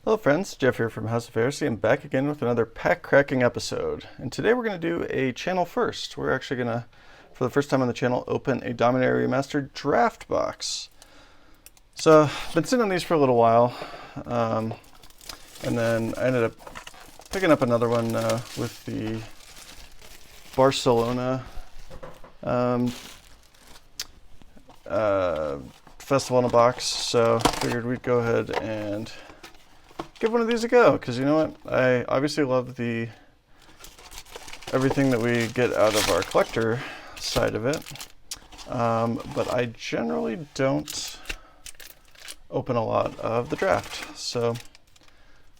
Hello friends, Jeff here from House of Heresy. I'm back again with another pack cracking episode. And today we're going to do a channel first. We're actually going to, for the first time on the channel, open a Dominaria Remastered draft box. So, I've been sitting on these for a little while. And then I ended up picking up another one with the Barcelona festival in a box. So, figured we'd go ahead and give one of these a go, because you know what, I obviously love everything that we get out of our collector side of it, but I generally don't open a lot of the draft. So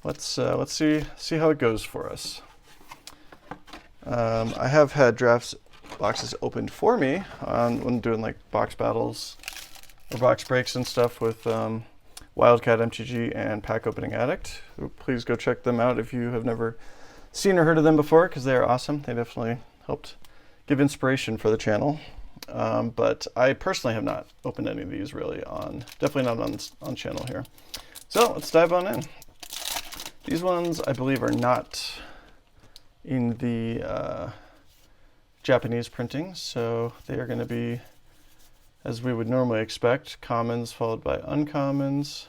let's see how it goes for us. I have had drafts boxes opened for me when doing like box battles or box breaks and stuff with Wildcat MTG and Pack Opening Addict. Please go check them out if you have never seen or heard of them before, because they are awesome. They definitely helped give inspiration for the channel. But I personally have not opened any of these really definitely not on channel here. So let's dive on in. These ones I believe are not in the Japanese printing, so they are going to be, as we would normally expect, commons followed by uncommons,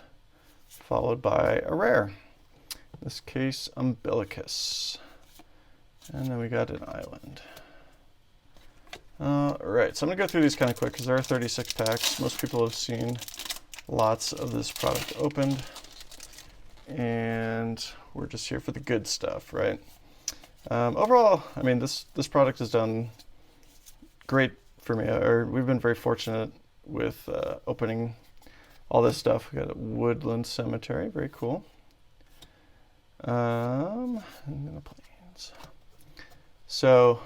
followed by a rare. In this case, Umbilicus. And then we got an island. Alright, so I'm going to go through these kind of quick because there are 36 packs. Most people have seen lots of this product opened. And we're just here for the good stuff, right? Overall, I mean, this product has done great for me. We've been very fortunate with opening all this stuff. We got a Woodland Cemetery, very cool. And then the plains. So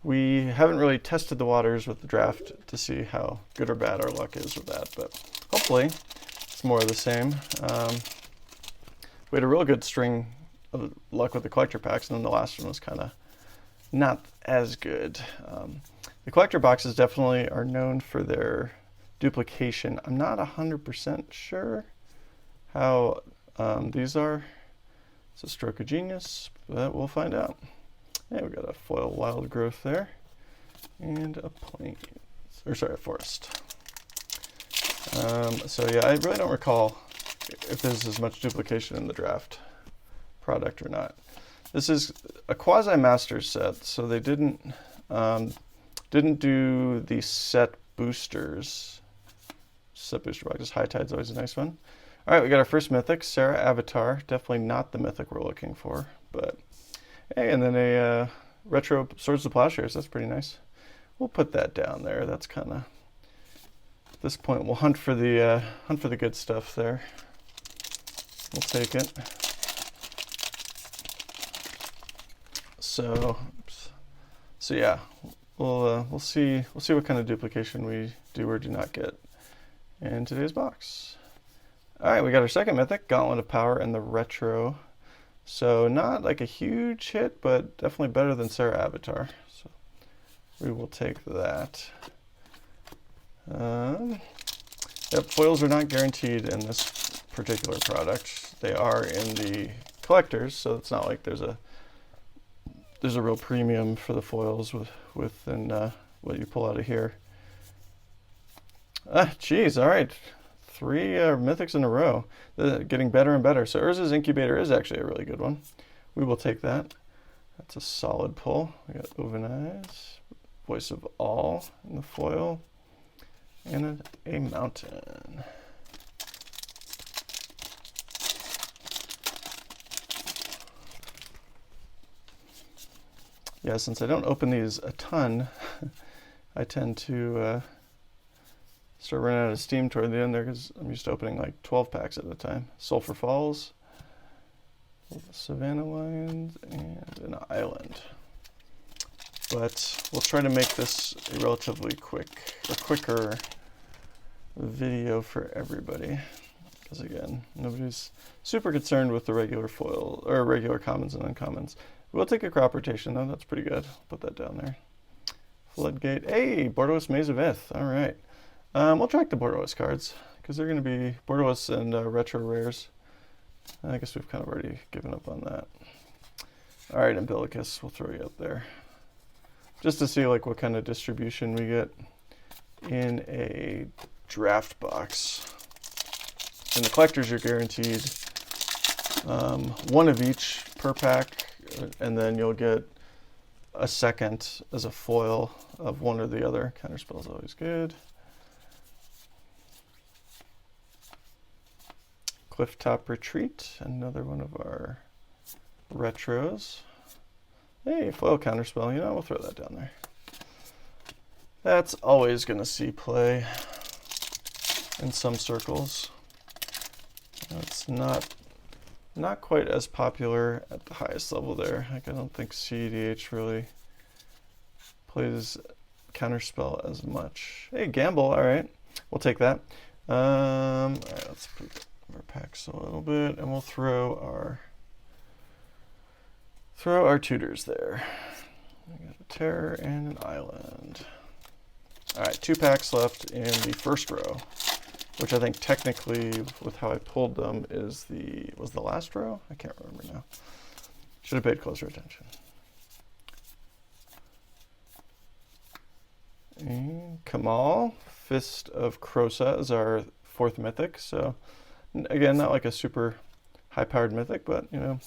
we haven't really tested the waters with the draft to see how good or bad our luck is with that, but hopefully it's more of the same. We had a real good string of luck with the collector packs, and then the last one was kind of not as good. The collector boxes definitely are known for their duplication. I'm not 100% sure how these are. It's a stroke of genius, but we'll find out. Yeah, we got a foil wild growth there, and a a forest. So yeah, I really don't recall if there's as much duplication in the draft product or not. This is a quasi-masters set, so they didn't do the set boosters. Set booster boxes. High Tide's always a nice one. All right, we got our first mythic, Sarah Avatar. Definitely not the mythic we're looking for, but hey, and then a retro Swords of Plowshares. That's pretty nice. We'll put that down there. That's kind of, at this point, we'll hunt for the good stuff there. We'll take it. So yeah, we'll see what kind of duplication we do or do not get in today's box. All right, we got our second mythic, Gauntlet of Power, and the retro. So not like a huge hit, but definitely better than Sarah Avatar. So we will take that. Yep, foils are not guaranteed in this particular product. They are in the collectors, so it's not like there's a real premium for the foils within what you pull out of here. Geez, all right. 3 mythics in a row. Getting better and better. So Urza's Incubator is actually a really good one. We will take that. That's a solid pull. We got Ovenize, Voice of All in the foil, and a mountain. Yeah, since I don't open these a ton, I tend to start running out of steam toward the end there, because I'm used to opening like 12 packs at a time. Sulphur Falls, Savannah Lions, and an island. But we'll try to make this a relatively quicker video for everybody, because again, nobody's super concerned with the regular foil or regular commons and uncommons. We'll take a crop rotation though. That's pretty good. Put that down there. Floodgate. Hey, Bordeaux Maze of Ith. All right. We'll track the Bordeaux cards because they're going to be Bordeaux and retro rares. I guess we've kind of already given up on that. All right, Umbilicus, we'll throw you up there. Just to see like what kind of distribution we get in a draft box. In the collectors, you're guaranteed one of each per pack, and then you'll get a second as a foil of one or the other. Counterspell is always good. Clifftop Retreat, another one of our retros. Hey, foil counterspell, you know, we'll throw that down there. That's always going to see play in some circles. It's not quite as popular at the highest level there. Like, I don't think CEDH really plays counterspell as much. Hey, Gamble, all right, we'll take that. All right, let's put our packs a little bit, and we'll throw our tutors there. We got a Terror and an Island. All right, 2 packs left in the first row, which I think technically, with how I pulled them, was the last row? I can't remember now. Should have paid closer attention. And Kamal, Fist of Krosa is our 4th mythic. So again, not like a super high-powered mythic, but you know,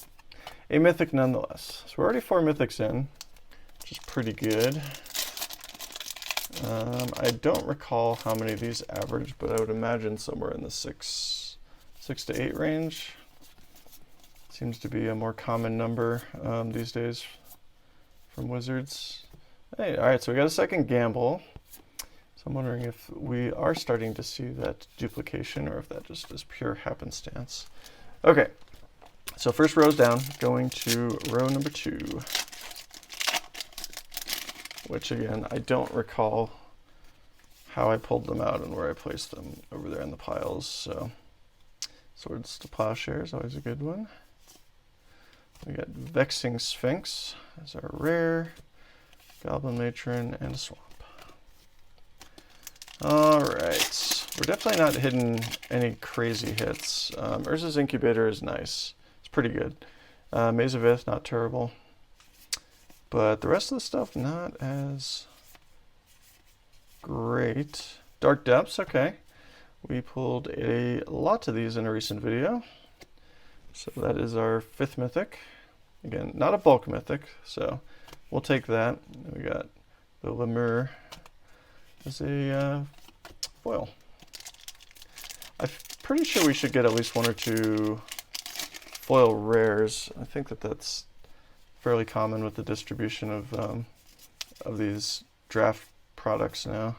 a mythic nonetheless. So we're already 4 mythics in, which is pretty good. I don't recall how many of these average, but I would imagine somewhere in the 6 to 8 range. Seems to be a more common number these days from Wizards. Hey, all right, so we got a second gamble. So I'm wondering if we are starting to see that duplication or if that just is pure happenstance. Okay, so first row's down, going to row number 2. Which again, I don't recall how I pulled them out and where I placed them over there in the piles. So Swords to Plowshares, always a good one. We got Vexing Sphinx as our rare, Goblin Matron, and a Swamp. All right, we're definitely not hitting any crazy hits. Urza's Incubator is nice. It's pretty good. Maze of Ith, not terrible. But the rest of the stuff, not as great. Dark Depths, okay. We pulled a lot of these in a recent video. So that is our 5th mythic. Again, not a bulk mythic, so we'll take that. We got the Lemur as a foil. I'm pretty sure we should get at least 1 or 2 foil rares. I think that's fairly common with the distribution of these draft products now.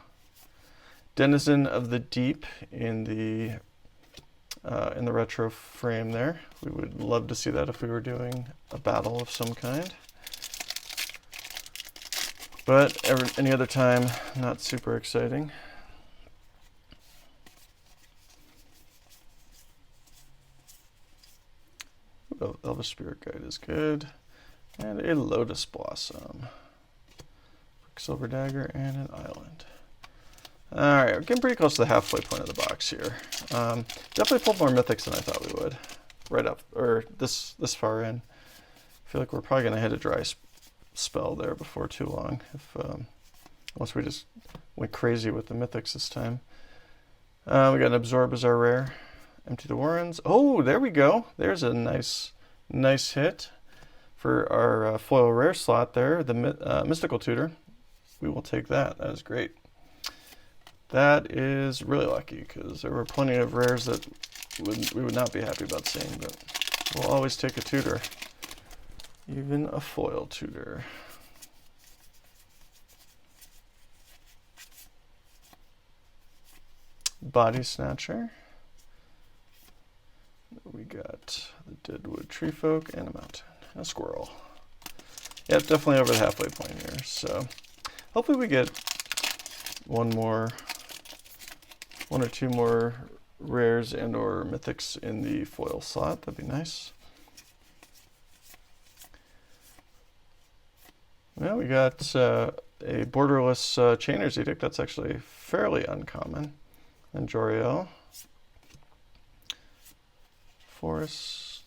Denizen of the Deep in the retro frame there. We would love to see that if we were doing a battle of some kind. But any other time, not super exciting. Elvish Spirit Guide is good. And a Lotus Blossom. Silver Dagger and an Island. Alright, we're getting pretty close to the halfway point of the box here. Definitely pulled more mythics than I thought we would. Right up, or this far in. I feel like we're probably going to hit a dry spell there before too long. Unless we just went crazy with the mythics this time. We got an Absorb as our rare. Empty the Warrens. Oh, there we go. There's a nice hit for our foil rare slot there. The Mystical Tutor. We will take that. That is great. That is really lucky because there were plenty of rares that we would not be happy about seeing, but we'll always take a tutor. Even a foil tutor. Body Snatcher. We got the Deadwood Tree Folk and a mountain. And a squirrel. Yep, definitely over the halfway point here. So hopefully we get one or two more rares and or mythics in the foil slot. That'd be nice. Well, we got a borderless Chainer's Edict. That's actually fairly uncommon. And Joriel. Forest.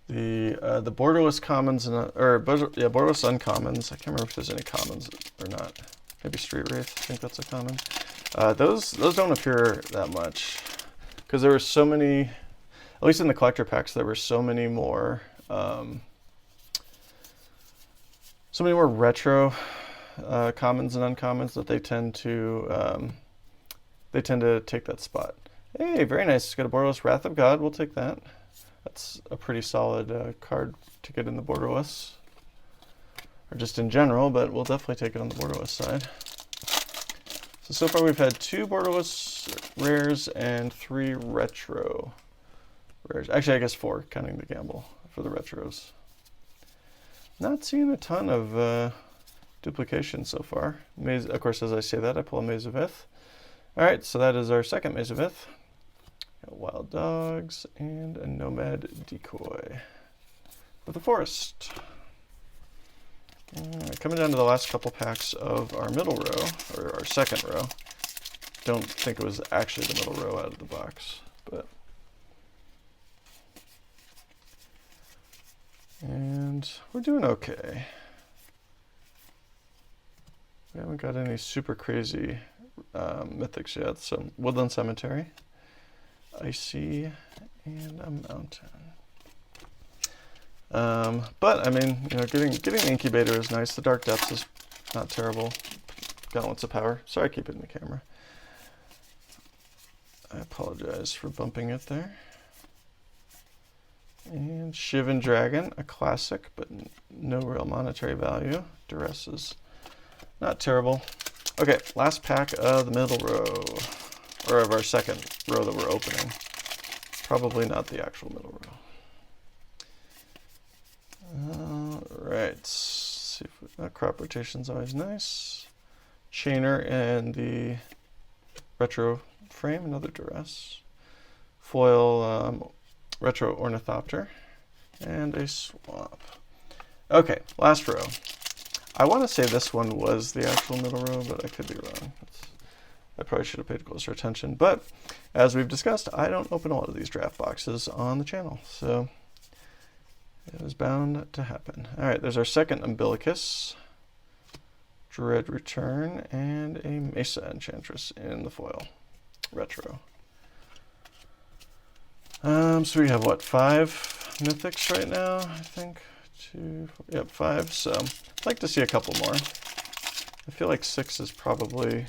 The borderless commons and borderless uncommons. I can't remember if there's any commons or not. Maybe Street Wraith. I think that's a common. Those don't appear that much because there were so many. At least in the collector packs, there were so many more retro commons and uncommons that they tend to take that spot. Hey, very nice. Got a borderless Wrath of God. We'll take that. That's a pretty solid card to get in the borderless, or just in general, but we'll definitely take it on the borderless side. So far we've had 2 borderless rares and 3 retro rares. Actually, I guess 4, counting the gamble for the retros. Not seeing a ton of duplication so far. Maze, of course, as I say that, I pull a Maze of Ith. Alright, so that is our second Maze of Ith. Got Wild Dogs and a Nomad Decoy with the Forest. Coming down to the last couple packs of our middle row, or our second row. Don't think it was actually the middle row out of the box, but. And we're doing okay. We haven't got any super crazy mythics yet. So Woodland Cemetery, Icy, and a Mountain. But I mean, you know, getting Incubator is nice. The Dark Depths is not terrible. Gauntlets of Power. Sorry, I keep it in the camera. I apologize for bumping it there. And Shivan Dragon, a classic, but no real monetary value. Duress is not terrible. Okay, last pack of the middle row, or of our second row that we're opening. Probably not the actual middle row. Alright, see if crop rotation's always nice. Chainer and the retro frame, another Duress. Foil retro Ornithopter, and a Swamp. Okay, last row. I want to say this one was the actual middle row, but I could be wrong. I probably should have paid closer attention. But as we've discussed, I don't open a lot of these draft boxes on the channel, so it was bound to happen. All right, there's our second Umbilicus, Dread Return, and a Mesa Enchantress in the foil, retro. So we have what, 5 mythics right now, I think. 2, 4, yep, 5. So I'd like to see a couple more. I feel like 6 is probably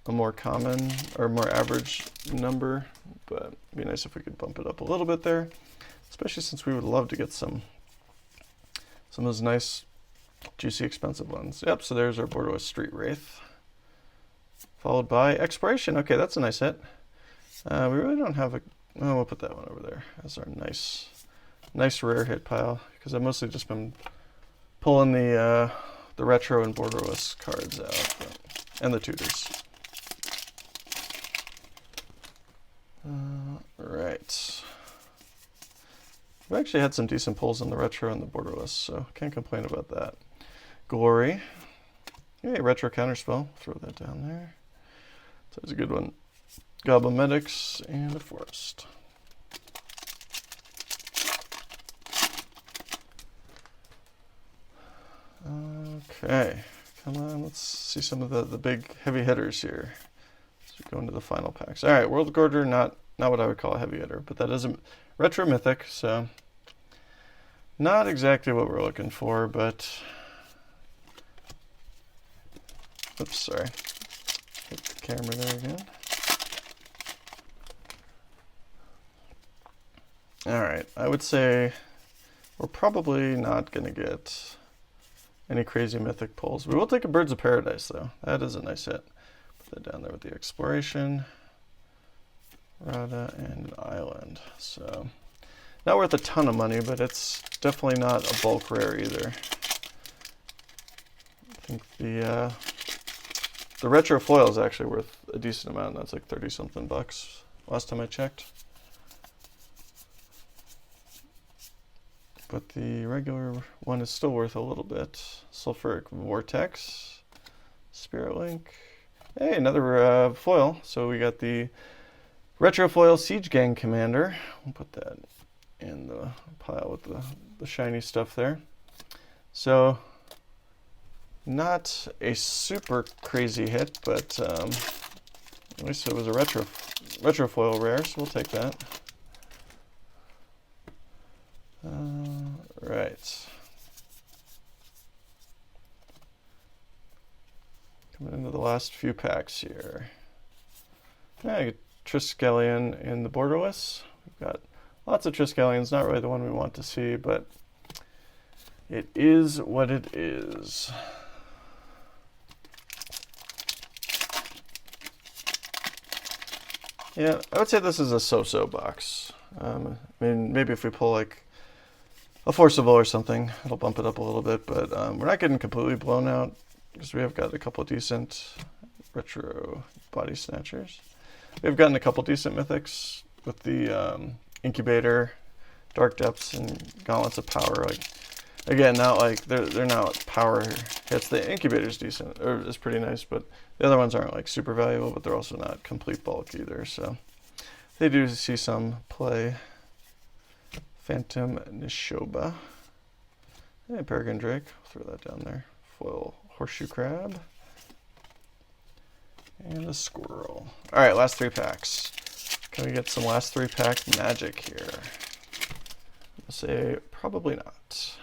a more common or more average number, but it'd be nice if we could bump it up a little bit there, especially since we would love to get some of those nice, juicy, expensive ones. Yep, so there's our borderless Street Wraith, followed by Exploration. Okay, that's a nice hit. We really don't have a. Oh, we'll put that one over there as our nice rare hit pile, because I've mostly just been pulling the retro and borderless cards out, and the tutors. Right. We actually had some decent pulls in the retro and the borderless, so can't complain about that. Glory. Yay, retro counterspell. Throw that down there. So it's a good one. Goblin Medics and a Forest. Okay, come on, let's see some of the big heavy hitters here as we go into the final packs. All right, World Gorger, not what I would call a heavy hitter, but that is a retro mythic, so not exactly what we're looking for, but oops, sorry, hit the camera there again. All right, I would say we're probably not going to get any crazy mythic pulls. We will take a Birds of Paradise, though. That is a nice hit. Put that down there with the Exploration, Rada, and an Island. So, not worth a ton of money, but it's definitely not a bulk rare either. I think the retro foil is actually worth a decent amount. That's like 30-something bucks last time I checked. But the regular one is still worth a little bit. Sulfuric Vortex, Spirit Link. Hey, another foil. So we got the Retrofoil Siege Gang Commander. We'll put that in the pile with the shiny stuff there. So, not a super crazy hit, but at least it was a retrofoil rare, so we'll take that. Right. Coming into the last few packs here. Yeah, Triskelion in the borderless. We've got lots of Triskelions, not really the one we want to see, but it is what it is. Yeah, I would say this is a so-so box. I mean, maybe if we pull like a Forcible or something, it'll bump it up a little bit, but we're not getting completely blown out because we have got a couple decent retro body snatchers. We've gotten a couple decent mythics with the Incubator, Dark Depths, and Gauntlets of Power. Like, again, not like they're not power hits. The Incubator's decent, or is pretty nice, but the other ones aren't like super valuable, but they're also not complete bulk either. So they do see some play. Phantom Nishoba. Hey, Peregrine Drake. Throw that down there. Foil Horseshoe Crab. And a Squirrel. Alright, last 3 packs. Can we get some last 3 pack magic here? I'll say probably not.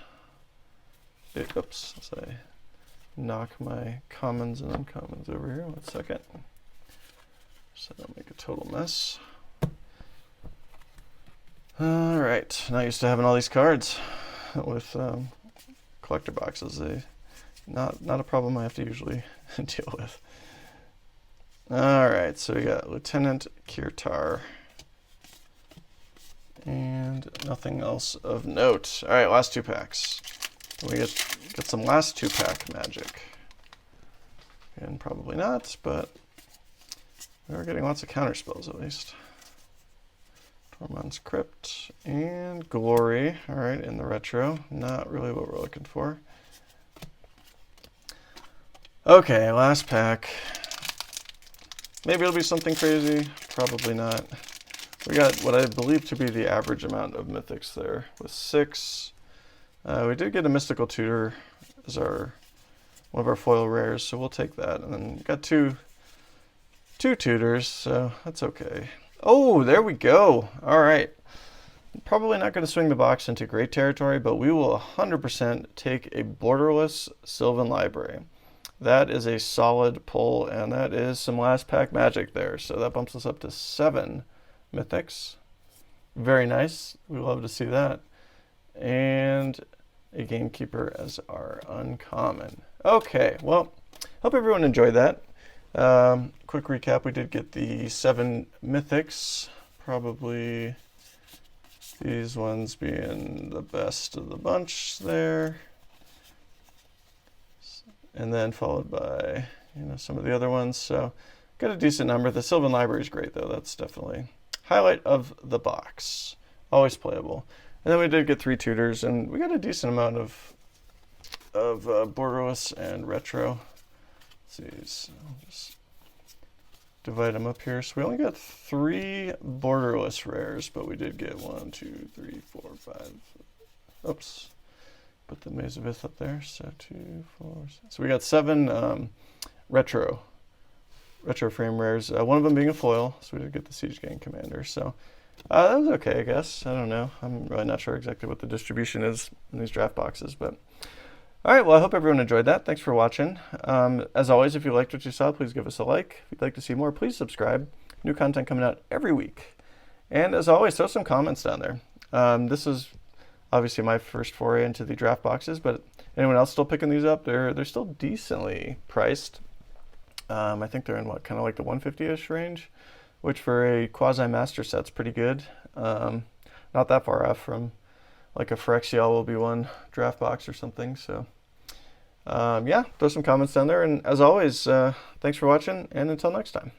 Oops, let's say knock my commons and uncommons over here. 1 second. So I don't make a total mess. Alright, not used to having all these cards with collector boxes. Not a problem I have to usually deal with. Alright, so we got Lieutenant Kirtar. And nothing else of note. Alright, last 2 packs. We get some last 2 pack magic. And probably not, but we're getting lots of counter spells at least. Tormund's Crypt and Glory. Alright, in the retro. Not really what we're looking for. Okay, last pack. Maybe it'll be something crazy. Probably not. We got what I believe to be the average amount of mythics there with 6. We did get a Mystical Tutor as one of our foil rares, so we'll take that. And then we got two tutors, so that's okay. Oh, there we go. All right. Probably not going to swing the box into great territory, but we will 100% take a borderless Sylvan Library. That is a solid pull, and that is some last pack magic there. So that bumps us up to 7 mythics. Very nice. We love to see that. And a Gamekeeper as our uncommon. Okay, well, hope everyone enjoyed that. Quick recap, we did get the 7 mythics. Probably these ones being the best of the bunch there. And then followed by, some of the other ones. So got a decent number. The Sylvan Library is great, though. That's definitely highlight of the box. Always playable. And then we did get 3 tutors, and we got a decent amount of borderless and retro. Let's see, so I'll just divide them up here. So we only got 3 borderless rares, but we did get 1, 2, 3, 4, 5. Oops. Put the Maze of Ith up there. So 2, 4, 6. So we got 7 retro frame rares. One of them being a foil, so we did get the Siege Gang Commander. So that was okay, I guess. I don't know. I'm really not sure exactly what the distribution is in these draft boxes, but all right. Well, I hope everyone enjoyed that. Thanks for watching. As always, if you liked what you saw, please give us a like. If you'd like to see more, please subscribe. New content coming out every week. And as always, throw some comments down there. This is obviously my first foray into the draft boxes, but anyone else still picking these up? They're still decently priced. I think they're in what, kind of like the 150-ish range, which for a quasi-master set's pretty good. Not that far off from like a Phyrexial will be one draft box or something. So yeah, throw some comments down there. And as always, thanks for watching, and until next time.